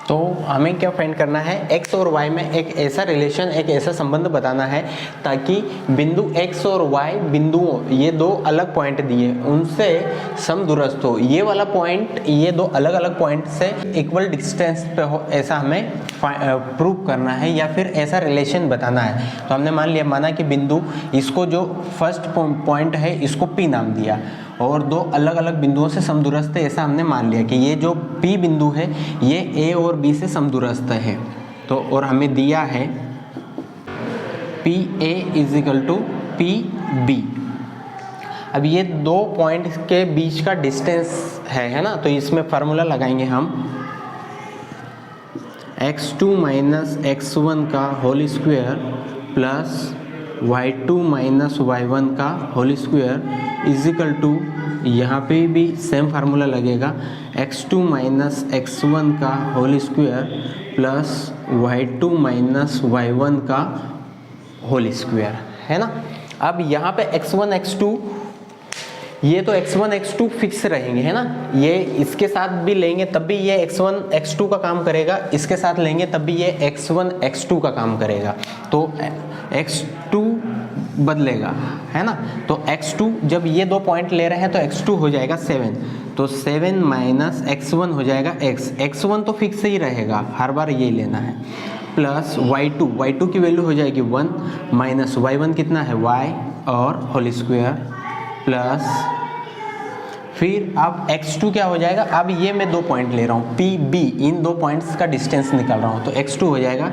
तो हमें क्या फाइंड करना है, x और y में एक ऐसा रिलेशन, एक ऐसा संबंध बताना है ताकि बिंदु x और y बिंदुओं, ये दो अलग पॉइंट दिए, उनसे समदूरस्थ हो। ये वाला पॉइंट ये दो अलग अलग पॉइंट से इक्वल डिस्टेंस पे हो, ऐसा हमें प्रूव करना है या फिर ऐसा रिलेशन बताना है। तो हमने माना कि बिंदु, इसको जो फर्स्ट पॉइंट है इसको P नाम दिया और दो अलग अलग बिंदुओं से समदूरस्थ है, ऐसा हमने मान लिया कि ये जो P बिंदु है ये A और B से समदूरस्थ है। तो और हमें दिया है PA = PB। अब ये दो पॉइंट के बीच का डिस्टेंस है ना, तो इसमें फार्मूला लगाएंगे हम x2 - x1 का whole square plus y2 - y1 का होल स्क्वायर इजिकल टू, यहाँ पे भी सेम फार्मूला लगेगा, x2 - x1 का whole square plus y2 - y1 का होल स्क्वायर, है ना। अब यहाँ पे x1 x2, ये तो x1 x2 फिक्स रहेंगे, है ना। ये इसके साथ भी लेंगे तब भी ये x1 x2 का काम करेगा, इसके साथ लेंगे तब भी ये x1 x2 का काम करेगा। तो x2 बदलेगा, है ना। तो x2 जब ये दो पॉइंट ले रहे हैं तो x2 हो जाएगा 7, तो 7 - x1 हो जाएगा x1 तो फिक्स ही रहेगा, हर बार यही लेना है, प्लस y2 की वैल्यू हो जाएगी 1 माइनस y1 कितना है y और होल स्क्वायर प्लस, फिर अब x2 क्या हो जाएगा, अब ये मैं दो पॉइंट ले रहा हूँ PB, इन दो पॉइंट्स का डिस्टेंस निकाल रहा हूँ, तो x2 हो जाएगा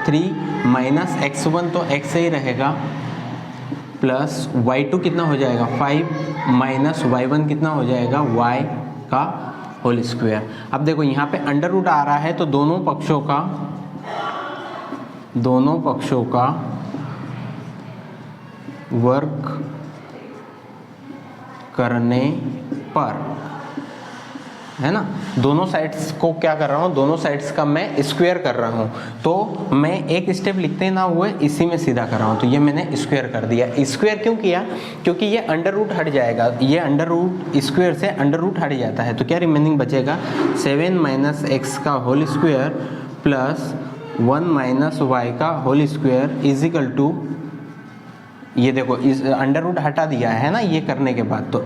3 माइनस x1 तो x ही रहेगा प्लस y2 कितना हो जाएगा 5 माइनस y1 कितना हो जाएगा y का होल स्क्वायर। अब देखो यहाँ पे अंडर रूट आ रहा है तो दोनों पक्षों का वर्क करने पर, है ना, दोनों साइड्स को क्या कर रहा हूँ, दोनों साइड्स का मैं स्क्वायर कर रहा हूँ। तो मैं एक स्टेप लिखते ना हुए इसी में सीधा कर रहा हूँ, तो ये मैंने स्क्वायर कर दिया। स्क्वायर क्यों किया, क्योंकि ये अंडर रूट हट जाएगा, ये अंडर रूट स्क्वायर से अंडर रूट हट जाता है, तो क्या रिमेनिंग बचेगा 7 माइनस x का whole square plus 1 minus y का होल स्क्वायर इजिकल टू, ये देखो इस अंडर रूट हटा दिया है ना ये करने के बाद, तो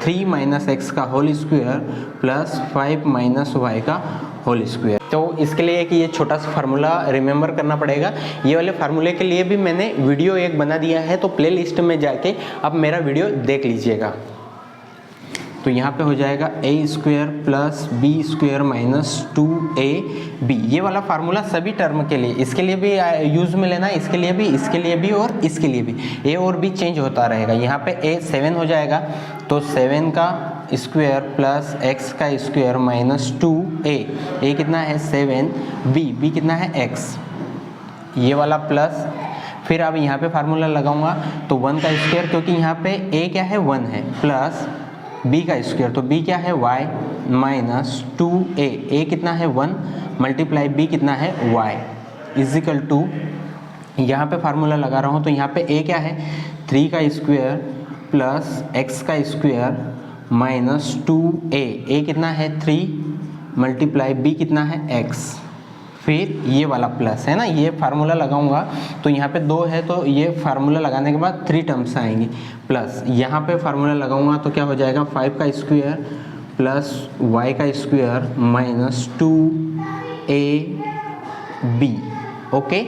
3 माइनस x का whole square plus 5 minus y का होल स्क्वायर। तो इसके लिए कि ये छोटा सा फार्मूला रिमेंबर करना पड़ेगा। ये वाले फार्मूले के लिए भी मैंने वीडियो एक बना दिया है, तो प्ले लिस्ट में जाके आप मेरा वीडियो देख लीजिएगा। तो यहाँ पे हो जाएगा a² plus b² minus 2ab, ये वाला फार्मूला सभी टर्म के लिए, इसके लिए भी यूज़ में लेना, इसके लिए भी, इसके लिए भी और इसके लिए भी, a और b चेंज होता रहेगा। यहाँ पे a 7 हो जाएगा, तो 7 का स्क्वायर प्लस x का स्क्वायर माइनस 2a कितना है 7, b कितना है x, ये वाला प्लस, फिर अब यहाँ पे फार्मूला लगाऊंगा तो 1 का स्क्वायर, क्योंकि यहाँ पे a क्या है 1 है, प्लस b का स्क्वायर, तो b क्या है y माइनस 2a कितना है 1 मल्टीप्लाई b कितना है y इजिकल टू, यहाँ पे फार्मूला लगा रहा हूँ तो यहाँ पे a क्या है 3 का स्क्वायर प्लस x का स्क्वायर माइनस 2a कितना है 3 मल्टीप्लाई b कितना है x, फिर ये वाला प्लस, है ना, ये फार्मूला लगाऊंगा तो यहाँ पे 2 है, तो ये फार्मूला लगाने के बाद 3 टर्म्स आएंगी, प्लस यहाँ पे फार्मूला लगाऊंगा तो क्या हो जाएगा 5 का स्क्वायर प्लस y का स्क्वायर माइनस 2ab। ओके,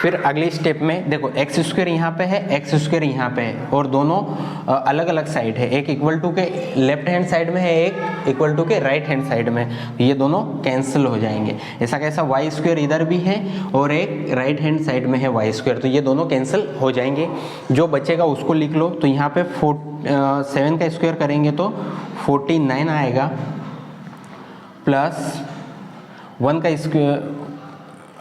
फिर अगले स्टेप में देखो x² यहाँ पे है, x² यहाँ पे है, और दोनों अलग अलग साइड है, एक इक्वल टू के लेफ्ट हैंड साइड में है, एक इक्वल टू के राइट हैंड साइड में, ये दोनों कैंसिल हो जाएंगे। ऐसा कैसा y² इधर भी है और एक राइट हैंड साइड में है y², तो ये दोनों कैंसिल हो जाएंगे। जो बचेगा उसको लिख लो, तो यहाँ पे 7 का स्क्वायर करेंगे तो 49 आएगा, प्लस 1 का स्क्वायर,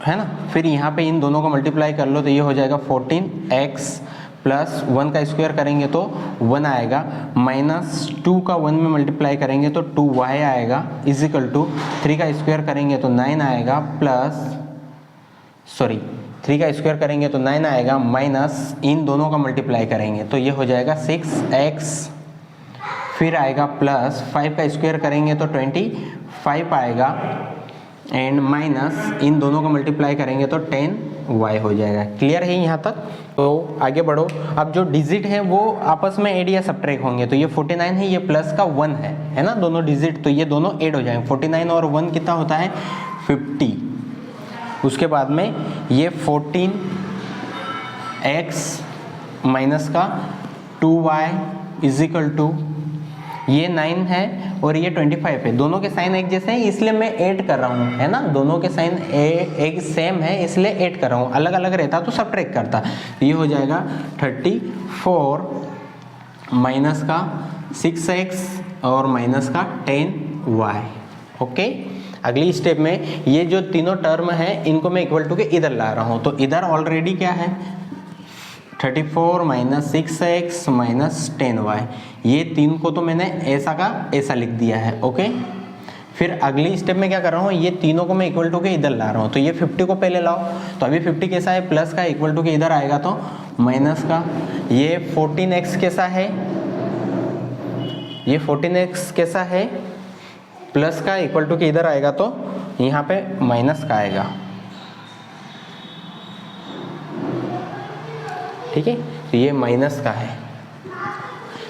है ना, फिर यहाँ पे इन दोनों को मल्टीप्लाई कर लो तो ये हो जाएगा 14x प्लस 1 का स्क्वायर करेंगे तो 1 आएगा, माइनस 2 का 1 में मल्टीप्लाई करेंगे तो 2y आएगा इजिकल टू 3 का स्क्वायर करेंगे तो 9 आएगा, प्लस 3 का स्क्वायर करेंगे तो 9 आएगा, माइनस इन दोनों का मल्टीप्लाई करेंगे तो ये हो जाएगा 6x, फिर आएगा प्लस 5 का स्क्वायर करेंगे तो 25 आएगा, एंड माइनस इन दोनों को मल्टीप्लाई करेंगे तो 10y हो जाएगा। क्लियर है यहाँ तक? तो आगे बढ़ो। अब जो डिजिट है वो आपस में ऐड या सब्ट्रैक्ट होंगे, तो ये 49 है, ये प्लस का 1 है ना, दोनों डिजिट, तो ये दोनों ऐड हो जाएंगे। 49 और 1 कितना होता है? 50। उसके बाद में ये 14x माइनस का 2y इज इक्वल टू, ये 9 है और ये 25 है, दोनों के साइन एक जैसे हैं इसलिए मैं ऐड कर रहा हूँ, है ना, दोनों के साइन एक सेम है इसलिए ऐड कर रहा हूँ, अलग अलग रहता तो सब्ट्रैक्ट करता। तो ये हो जाएगा 34 माइनस का 6x और माइनस का 10y। ओके, अगली स्टेप में ये जो तीनों टर्म है इनको मैं इक्वल टू के इधर ला रहा हूँ, तो इधर ऑलरेडी क्या है 34 माइनस 6x माइनस 10y, ये तीन को तो मैंने ऐसा का ऐसा लिख दिया है। ओके, फिर अगली स्टेप में क्या कर रहा हूँ, ये तीनों को मैं इक्वल टू के इधर ला रहा हूँ, तो ये 50 को पहले लाओ, तो अभी 50 कैसा है? प्लस का, इक्वल टू के इधर आएगा तो माइनस का। ये 14x कैसा है? ये 14x कैसा है? प्लस का, इक्वल टू के इधर आएगा तो यहाँ पे माइनस का आएगा। ठीक है, तो ये माइनस का है,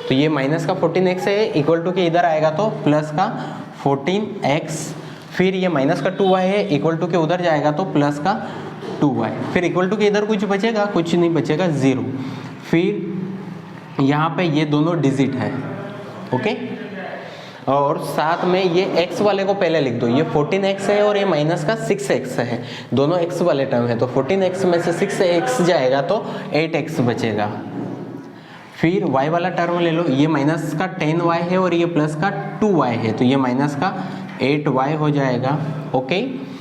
तो ये माइनस का 14x है, इक्वल टू के इधर आएगा तो प्लस का 14x, फिर ये माइनस का 2y है, इक्वल टू के उधर जाएगा तो प्लस का 2y, फिर इक्वल टू के इधर कुछ बचेगा? कुछ नहीं बचेगा, 0। फिर यहाँ पे ये दोनों डिजिट है। ओके, और साथ में ये x वाले को पहले लिख दो, ये 14x है और ये माइनस का 6x है, दोनों x वाले टर्म है, तो 14x में से 6x जाएगा तो 8x बचेगा। फिर y वाला टर्म ले लो, ये माइनस का 10y है और ये प्लस का 2y है, तो ये माइनस का 8y हो जाएगा। ओके,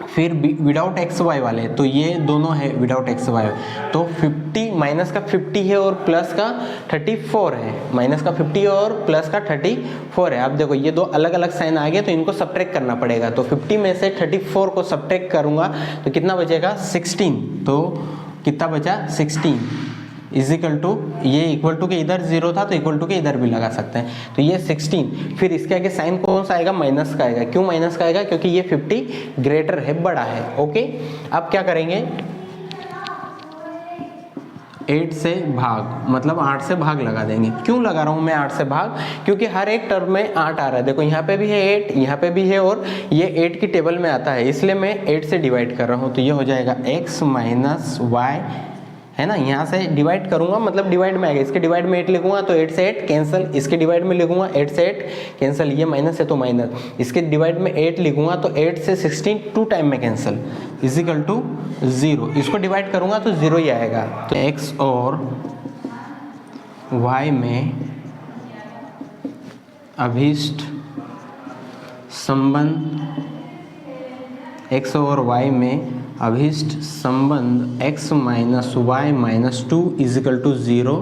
फिर विदाउट एक्स वाई वाले, तो ये दोनों है विदाउट एक्स वाई, तो 50 माइनस का 50 है और प्लस का 34 है, माइनस का 50 और प्लस का 34 है। अब देखो ये दो अलग अलग साइन आ गए तो इनको सब्ट्रैक्ट करना पड़ेगा, तो 50 में से 34 को सब्ट्रैक्ट करूंगा तो कितना बचेगा? 16। तो कितना बचा? 16 इज इक्वल टू, ये इक्वल टू के इधर 0 था तो इक्वल टू के इधर भी लगा सकते हैं, तो ये 16। फिर इसके आगे साइन कौन सा आएगा? माइनस का आएगा। क्यों माइनस का आएगा? क्योंकि ये 50 ग्रेटर है, बड़ा है। ओके, अब क्या करेंगे? 8 से भाग, मतलब 8 से भाग लगा देंगे। क्यों लगा रहा हूँ मैं 8 से भाग? क्योंकि हर एक टर्म में 8 आ रहा है, देखो यहाँ पे भी है 8, यहाँ पे भी है और ये 8 की टेबल में आता है, इसलिए मैं 8 से डिवाइड कर रहा हूँ, तो ये हो जाएगा x माइनस वाई, है ना, यहाँ से डिवाइड करूंगा मतलब डिवाइड में आएगा, इसके डिवाइड में 8 लिखूंगा तो 8 से 8 कैंसिल, इसके डिवाइड में लिखूंगा 8 से 8 कैंसिल, ये माइनस है तो माइनस, इसके डिवाइड में 8 लिखूंगा तो 8 से 16 2 टाइम में कैंसिल, इज इक्वल टू 0। इसको डिवाइड करूंगा तो 0 ही आएगा। तो x और y में अभीष्ट संबंध, x और y में अभीष्ट संबंध x minus y minus 2 is equal to 0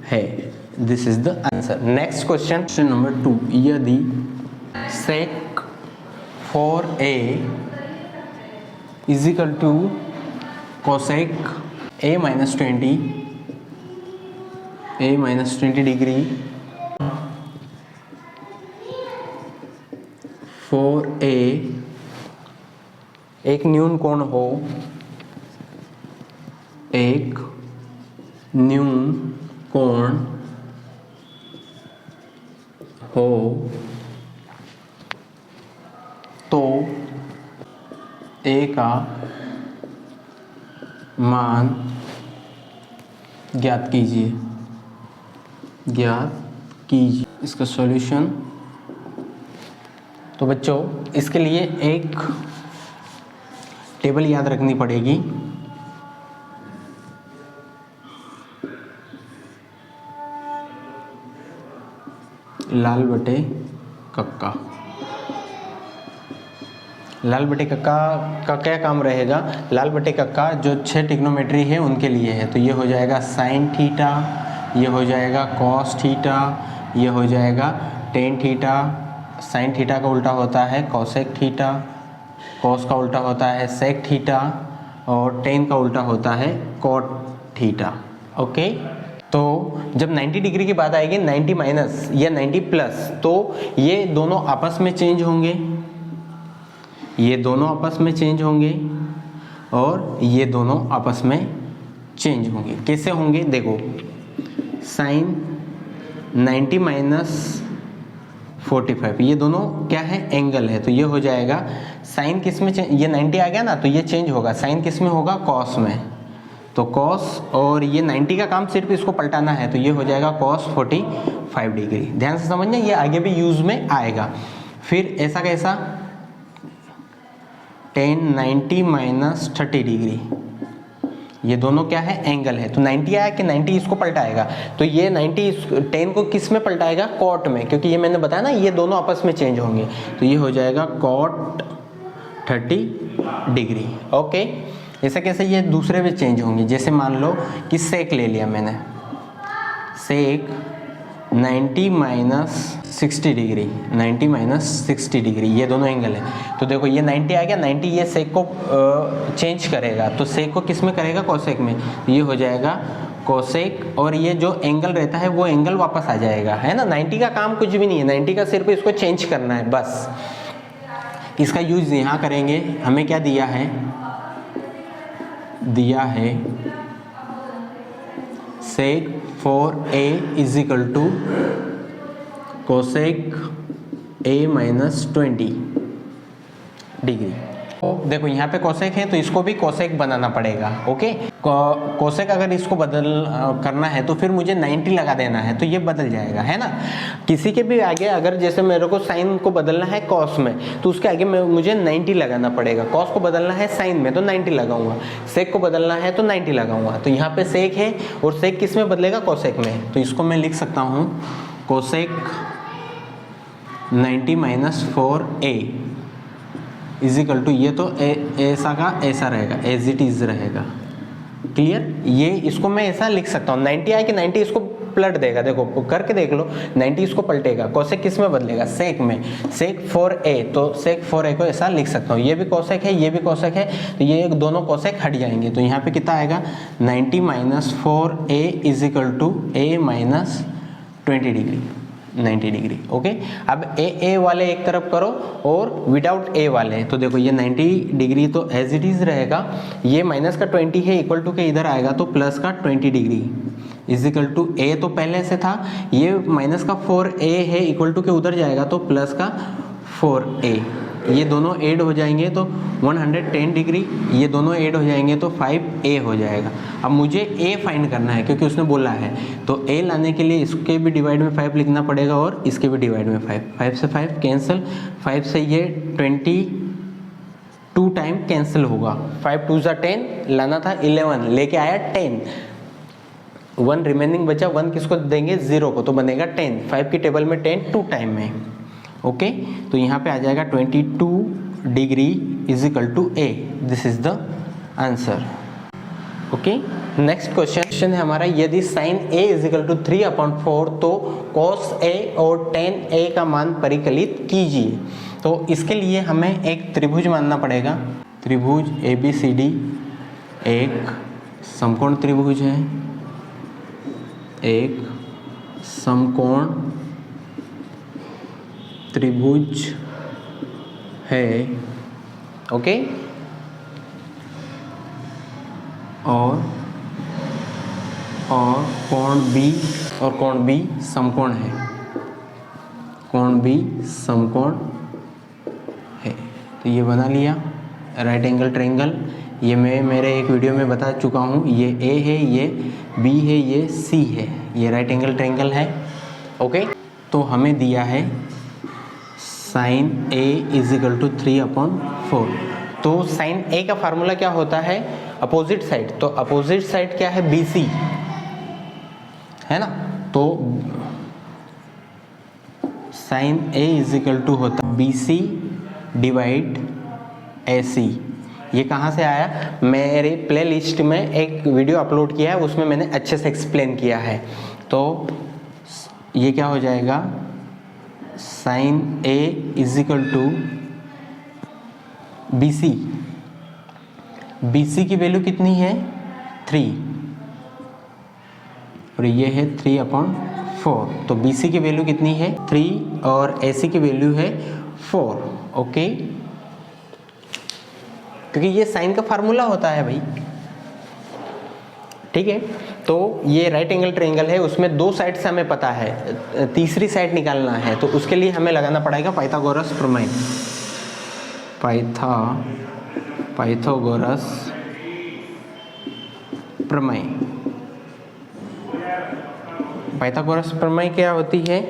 है। This is the answer. Next question number 2, यदि sec 4a is equal to cosec a minus 20 degree 4a एक न्यून कोण हो, एक न्यून कोण हो तो a का मान ज्ञात कीजिए। इसका सॉल्यूशन, तो बच्चों इसके लिए एक टेबल याद रखनी पड़ेगी। लाल बटे कक्का, लाल बटे कक्का का क्या काम रहेगा? लाल बटे कक्का जो 6 ट्रिग्नोमेट्री है उनके लिए है, तो ये हो जाएगा साइन थीटा, ये हो जाएगा कॉस थीटा, ये हो जाएगा टेन थीटा। साइन थीटा का उल्टा होता है कॉसेक थीटा, कॉस का उल्टा होता है सेक थीटा और टेन का उल्टा होता है कॉट थीटा। ओके, तो जब 90 डिग्री की बात आएगी, 90 माइनस या 90 प्लस, तो ये दोनों आपस में चेंज होंगे। ये दोनों आपस में चेंज होंगे और ये दोनों आपस में चेंज होंगे। कैसे होंगे देखो, साइन 90 माइनस 45, ये दोनों क्या है, एंगल है, तो ये हो जाएगा साइन किस में चेंज, ये 90 आ गया ना, तो ये चेंज होगा, साइन किस में होगा, कॉस में, तो कॉस, और ये 90 का काम सिर्फ इसको पलटाना है, तो ये हो जाएगा कॉस 45 डिग्री। ध्यान से समझना, ये आगे भी यूज में आएगा। फिर ऐसा कैसा, tan 90 माइनस 30 डिग्री, ये दोनों क्या है, एंगल है, तो 90 आया कि 90 इसको पलटाएगा, तो ये 90 10 को किस में पलटाएगा, कॉट में, क्योंकि ये मैंने बताया ना ये दोनों आपस में चेंज होंगे, तो ये हो जाएगा कॉट 30 डिग्री। ओके, ऐसा कैसे, ये दूसरे में चेंज होंगे, जैसे मान लो कि सेक ले लिया मैंने, सेक 90 माइनस 60 डिग्री, 90 माइनस 60 डिग्री, ये दोनों एंगल है, तो देखो ये 90 आ गया, 90 ये सेक को चेंज करेगा, तो सेक को किस में करेगा, कोसेक में, ये हो जाएगा कोसेक, और ये जो एंगल रहता है वो एंगल वापस आ जाएगा, है ना। 90 का काम कुछ भी नहीं है, 90 का सिर्फ इसको चेंज करना है बस। इसका यूज यहाँ करेंगे, हमें क्या दिया है, दिया है sec 4a is equal to cosec a minus 20 degree. देखो यहाँ पे कोसेक है तो इसको भी कोसेक बनाना पड़ेगा। ओके, कोसेक अगर इसको बदल करना है तो फिर मुझे 90 लगा देना है, तो ये बदल जाएगा, है ना। किसी के भी आगे अगर जैसे मेरे को साइन को बदलना है कॉस में, तो उसके आगे मुझे 90 लगाना पड़ेगा। कॉस को बदलना है साइन में तो 90 लगाऊंगा, सेक को बदलना है तो 90 लगाऊंगा। तो यहाँ पे सेक है और सेक किस में बदलेगा, कोसेक में, तो इसको मैं लिख सकता हूँ cosec 90 minus 4a is equal to, ये तो ऐसा का ऐसा रहेगा, एज इट इज रहेगा। क्लियर, ये इसको मैं ऐसा लिख सकता हूँ, 90 आए कि 90 इसको पलट देगा, देखो करके देख लो, 90 इसको पलटेगा। कोसेक किस में बदलेगा, सेक में, सेक 4a, तो सेक 4a को ऐसा लिख सकता हूँ। ये भी कोसेक है, ये भी कोसेक है, तो ये दोनों कोसेक हट जाएंगे, तो यहाँ पे कितना आएगा 90 minus 4a is equal to a minus 20 degree, 90 degree. Okay, अब ए वाले एक तरफ करो और विदाउट ए वाले, तो देखो ये 90 डिग्री तो एज इट इज रहेगा, ये माइनस का 20 है इक्वल टू के इधर आएगा तो प्लस का 20 डिग्री इज इक्वल टू ए, तो पहले से था, ये माइनस का 4a है इक्वल टू के उधर जाएगा तो प्लस का 4a, ये दोनों ऐड हो जाएंगे तो 110 डिग्री, ये दोनों ऐड हो जाएंगे तो 5a हो जाएगा। अब मुझे a फाइंड करना है क्योंकि उसने बोला है, तो a लाने के लिए इसके भी डिवाइड में 5 लिखना पड़ेगा और इसके भी डिवाइड में 5, 5 से 5 कैंसिल, 5 से ये 22 टाइम कैंसिल होगा, 5 2 ज़ा 10, लाना था 11, लेके आया 10, 1 रिमेनिंग बचा, 1 किसको देंगे, 0 को, तो बनेगा 10, 5 की टेबल में 10 2 टाइम में। ओके, तो यहाँ पे आ जाएगा 22 degree is equal to a, this is the answer. Okay, next question है हमारा, यदि sine a is equal to 3/4 तो cos a और tan a का मान परिकलित कीजिए। तो इसके लिए हमें एक त्रिभुज मानना पड़ेगा, त्रिभुज ABCD एक समकोण त्रिभुज है, एक समकोण त्रिभुज है। ओके, और कोण B समकोण है, कोण B समकोण है, तो ये बना लिया राइट एंगल ट्रायंगल। ये मैं मेरे एक वीडियो में बता चुका हूँ, ये A है, ये B है, ये C है, ये राइट एंगल ट्रायंगल है। ओके, तो हमें दिया है sine A is equal to 3/4, तो साइन A का फार्मूला क्या होता है, अपोजिट साइड, तो अपोजिट साइड क्या है, BC है ना, तो sine A is equal to होता है BC डिवाइड AC। ये कहाँ से आया, मेरे प्ले लिस्ट में एक वीडियो अपलोड किया है, उसमें मैंने अच्छे से एक्सप्लेन किया है। तो ये क्या हो जाएगा, sine A is equal to BC की वैल्यू कितनी है 3, और ये है 3/4, तो BC की वैल्यू कितनी है 3 और AC की वैल्यू है 4। ओके, क्योंकि ये साइन का फार्मूला होता है भाई, ठीक है। तो ये राइट एंगल ट्रायंगल है, उसमें दो साइड से हमें पता है, तीसरी साइड निकालना है, तो उसके लिए हमें लगाना पड़ेगा पाइथागोरस प्रमेय। पाइथागोरस प्रमेय। पाइथागोरस प्रमेय क्या होती है?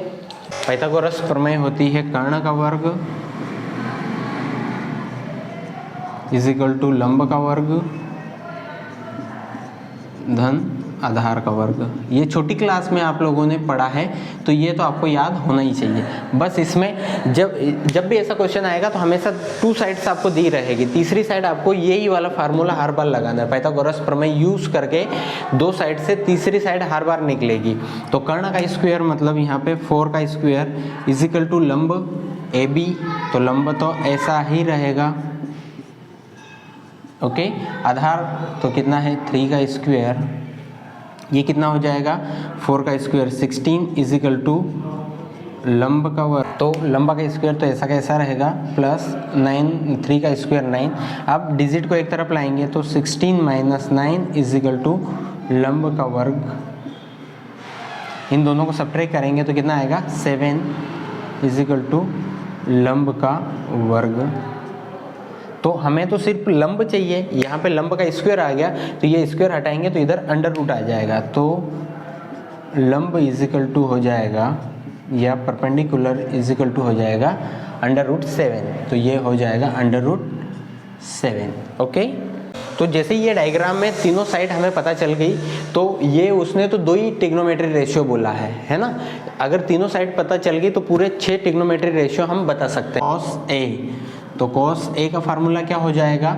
पाइथागोरस प्रमेय होती है कर्ण का वर्ग इज इक्वल टू लंब का वर्ग धन आधार का वर्ग। ये छोटी क्लास में आप लोगों ने पढ़ा है, तो ये तो आपको याद होना ही चाहिए। बस इसमें जब भी ऐसा क्वेश्चन आएगा तो हमेशा टू साइड्स आपको दी रहेगी, तीसरी साइड आपको यही वाला फार्मूला हर बार लगाना है। पाइथागोरस प्रमेय यूज करके दो साइड से तीसरी साइड हर बार निकलेगी। तो कर्ण का स्क्वायर मतलब यहाँ पे 4 का स्क्वायर इज इक्वल टू लंब AB, तो लंब तो ऐसा ही रहेगा, ओके। आधार तो कितना है 3 का स्क्वायर, ये कितना हो जाएगा 4 का स्क्वायर 16 इज इक्वल टू लंब का वर्ग, तो लंबा का स्क्वायर तो ऐसा कैसा रहेगा प्लस 9, 3 का स्क्वायर 9। अब डिजिट को एक तरफ लाएंगे तो 16 माइनस 9 इज इक्वल टू लंब का वर्ग। इन दोनों को सब्ट्रैक्ट करेंगे तो कितना आएगा 7 इज इक्वल टू लंब का वर्ग। तो हमें तो सिर्फ लंब चाहिए, यहाँ पे लंब का स्क्वायर आ गया, तो ये स्क्वायर हटाएंगे तो इधर अंडर रूट आ जाएगा, तो लंब इज इक्वल टू हो जाएगा या परपेंडिकुलर इज इक्वल टू हो जाएगा अंडर रूट 7, तो ये हो जाएगा अंडर रूट 7, ओके। तो जैसे ये डायग्राम में तीनों साइड हमें पता चल गई, तो ये उसने तो 2 ही ट्रिग्नोमेट्री रेशियो बोला है ना। अगर तीनों साइड पता चल गई तो पूरे 6 ट्रिग्नोमेट्री रेशियो हम बता सकते हैं। कॉस ए, तो कॉस ए का फार्मूला क्या हो जाएगा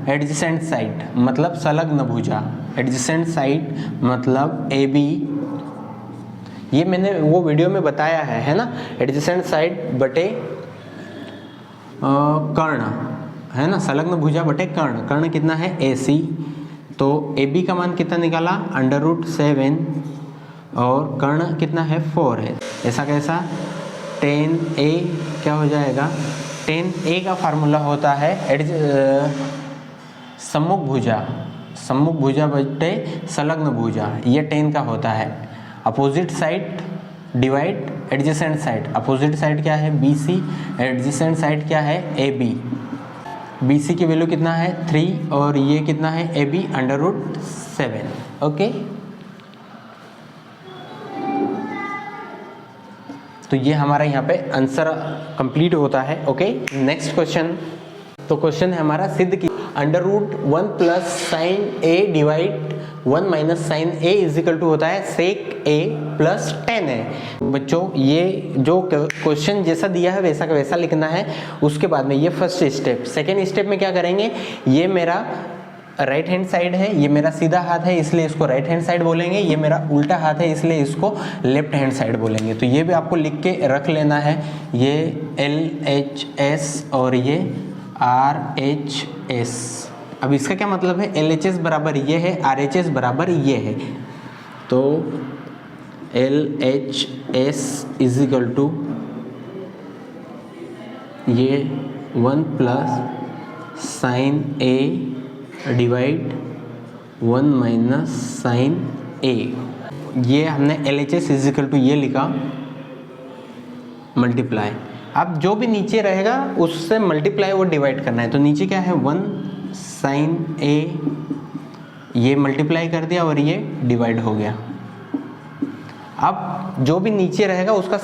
एडजेसेंट साइड मतलब संलग्न भुजा, एडजेसेंट साइड मतलब AB, ये मैंने वो वीडियो में बताया है ना। एडजेसेंट साइड बटे कर्ण है ना, संलग्न भुजा बटे कर्ण, कर्ण कितना है AC, तो AB का मान कितना निकाला अंडर रूट 7 और कर्ण कितना है 4 है, ऐसा कैसा 10A क्या हो जाएगा 10A का फार्मूला होता है सम्मुख भुजा बटे संलग्न भुजा, ये 10 का होता है। Opposite side divide adjacent side, opposite side क्या है BC, एडजेसेंट साइड क्या है AB। BC की वैल्यू कितना है 3 और ये कितना है AB अंडर रूट 7, ओके। तो ये हमारा यहाँ पे आंसर कंप्लीट होता है, ओके। नेक्स्ट क्वेश्चन, तो क्वेश्चन है हमारा सिद्ध की under root 1 plus sine A divide 1 minus sine A is equal to होता है सेक A प्लस 10A। बच्चों ये जो क्वेश्चन जैसा दिया है वैसा का वैसा लिखना है। उसके बाद में ये फर्स्ट स्टेप, सेकेंड स्टेप में क्या करेंगे, ये मेरा राइट हैंड साइड है, ये मेरा सीधा हाथ है इसलिए इसको राइट हैंड साइड बोलेंगे, ये मेरा उल्टा हाथ है इसलिए इसको लेफ्ट हैंड साइड बोलेंगे। तो ये भी आपको लिख के रख लेना है, ये LHS और ये RHS। अब इसका क्या मतलब है, LHS बराबर ये है, RHS बराबर ये है, तो LHS इज इक्वल टू ये 1 plus sine A divide 1 minus sine A, ये हमने LHS इज इक्वल टू ये लिखा मल्टीप्लाई। अब जो भी नीचे रहेगा उससे मल्टीप्लाई वो डिवाइड करना है, तो नीचे क्या है 1 साइन A, ये मल्टीप्लाई कर दिया और ये डिवाइड हो गया। अब जो भी नीचे रहेगा उसका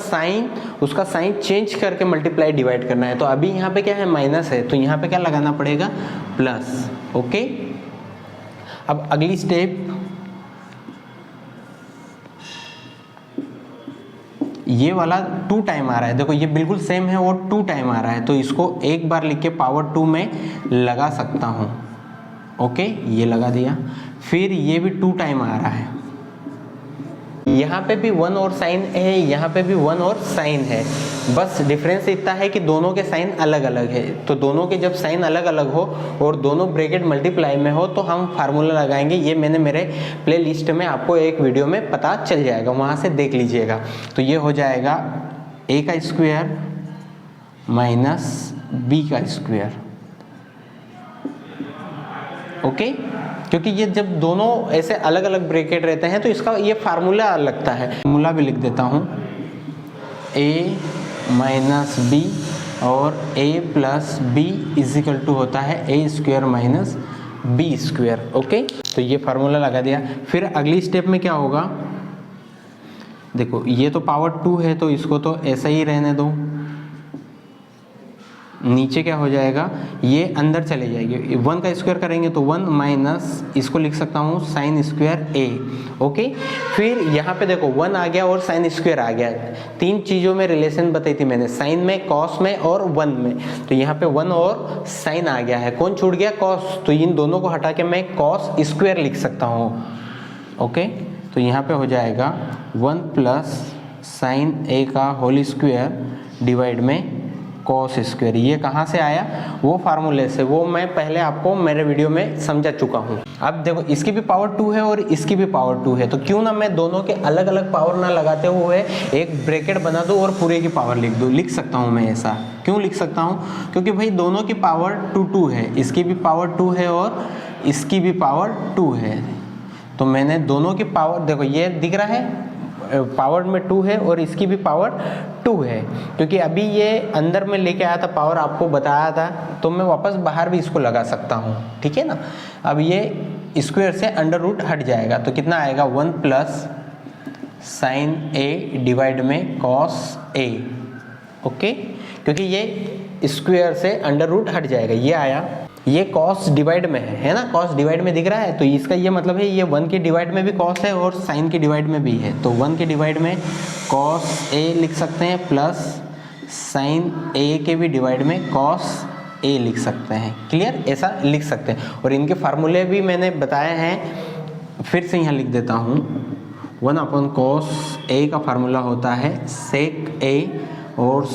साइन चेंज करके मल्टीप्लाई डिवाइड करना है। तो अभी यहाँ पे क्या है माइनस है, तो यहाँ पे क्या लगाना पड़ेगा प्लस, ओके। अब अगली स्टेप, ये वाला 2 टाइम आ रहा है, देखो ये बिल्कुल सेम है, वो 2 टाइम आ रहा है, तो इसको एक बार लिख के पावर 2 में लगा सकता हूँ, ओके। ये लगा दिया, फिर ये भी 2 टाइम आ रहा है, यहाँ पे भी 1 और साइन है, यहाँ पे भी 1 और साइन है, बस डिफरेंस इतना है कि दोनों के साइन अलग अलग है। तो दोनों के जब साइन अलग अलग हो और दोनों ब्रैकेट मल्टीप्लाई में हो तो हम फार्मूला लगाएंगे। ये मैंने मेरे प्ले लिस्ट में आपको एक वीडियो में पता चल जाएगा, वहाँ से देख लीजिएगा। तो ये हो जाएगा A का स्क्वायर माइनस B का स्क्वायर, ओके, क्योंकि ये जब दोनों ऐसे अलग अलग ब्रैकेट रहते हैं तो इसका ये फार्मूला लगता है। फार्मूला भी लिख देता हूँ, a माइनस बी और a plus b is equal to होता है a square minus b square. Okay, तो ये फार्मूला लगा दिया। फिर अगली स्टेप में क्या होगा, देखो ये तो पावर 2 है तो इसको तो ऐसा ही रहने दो, नीचे क्या हो जाएगा, ये अंदर चले जाएगी, 1 का स्क्वायर करेंगे तो 1 माइनस इसको लिख सकता हूँ साइन स्क्वायर a। ओके, फिर यहाँ पे देखो 1 आ गया और साइन स्क्वायर आ गया, तीन चीज़ों में रिलेशन बताई थी मैंने, साइन में, कॉस में और 1 में। तो यहाँ पे 1 और साइन आ गया है, कौन छूट गया, कॉस, तो इन दोनों को हटा के मैं कॉस स्क्वायर लिख सकता हूँ। ओके, तो यहाँ पे हो जाएगा 1 प्लस साइन a का होल स्क्वायर डिवाइड में कॉस स्क्वायर। ये कहाँ से आया, वो फार्मूले से, वो मैं पहले आपको मेरे वीडियो में समझा चुका हूँ। अब देखो इसकी भी पावर 2 है और इसकी भी पावर 2 है, तो क्यों ना मैं दोनों के अलग अलग पावर ना लगाते हुए एक ब्रैकेट बना दूँ और पूरे की पावर लिख दूँ। लिख सकता हूँ मैं ऐसा, क्यों लिख सकता हूँ, क्योंकि भाई दोनों की पावर 2 है, इसकी भी पावर 2 है और इसकी भी पावर 2 है। तो मैंने दोनों की पावर, देखो ये दिख रहा है पावर में 2 है और इसकी भी पावर 2 है, क्योंकि अभी ये अंदर में लेके आया था पावर, आपको बताया था, तो मैं वापस बाहर भी इसको लगा सकता हूँ, ठीक है ना। अब ये स्क्वायर से अंडर रूट हट जाएगा तो कितना आएगा, 1 प्लस साइन a डिवाइड में कॉस a। ओके, क्योंकि ये स्क्वायर से अंडर रूट हट जाएगा, ये आया, ये कॉस डिवाइड में है ना, कॉस डिवाइड में दिख रहा है, तो इसका ये मतलब है ये 1 के डिवाइड में भी कॉस है और साइन के डिवाइड में भी है, तो 1 के डिवाइड में कॉस a लिख सकते हैं प्लस साइन a के भी डिवाइड में कॉस a लिख सकते हैं। क्लियर, ऐसा लिख सकते हैं। और इनके फार्मूले भी मैंने बताए हैं, फिर से यहाँ लिख देता हूँ। 1 अपॉन कॉस a का फार्मूला होता है सेक a और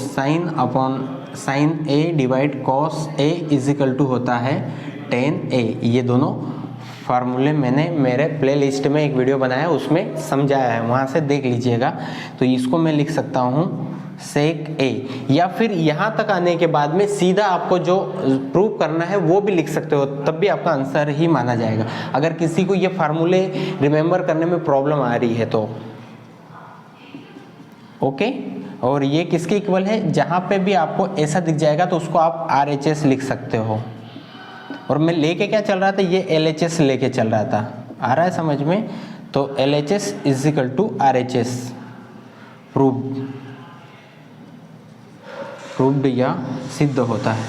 sine a divide cos a is equal to होता है टेन a। ये दोनों फार्मूले मैंने मेरे प्लेलिस्ट में एक वीडियो बनाया है, उसमें समझाया है, वहाँ से देख लीजिएगा। तो इसको मैं लिख सकता हूँ सेक a, या फिर यहाँ तक आने के बाद में सीधा आपको जो प्रूव करना है वो भी लिख सकते हो, तब भी आपका आंसर ही माना जाएगा, अगर किसी को ये फार्मूले रिमेंबर करने में प्रॉब्लम आ रही है तो। ओके, और ये किसके इक्वल है, जहाँ पे भी आपको ऐसा दिख जाएगा तो उसको आप RHS लिख सकते हो। और मैं लेके क्या चल रहा था, ये LHS लेके चल रहा था, आ रहा है समझ में, तो LHS is equal to RHS, proved या सिद्ध होता है।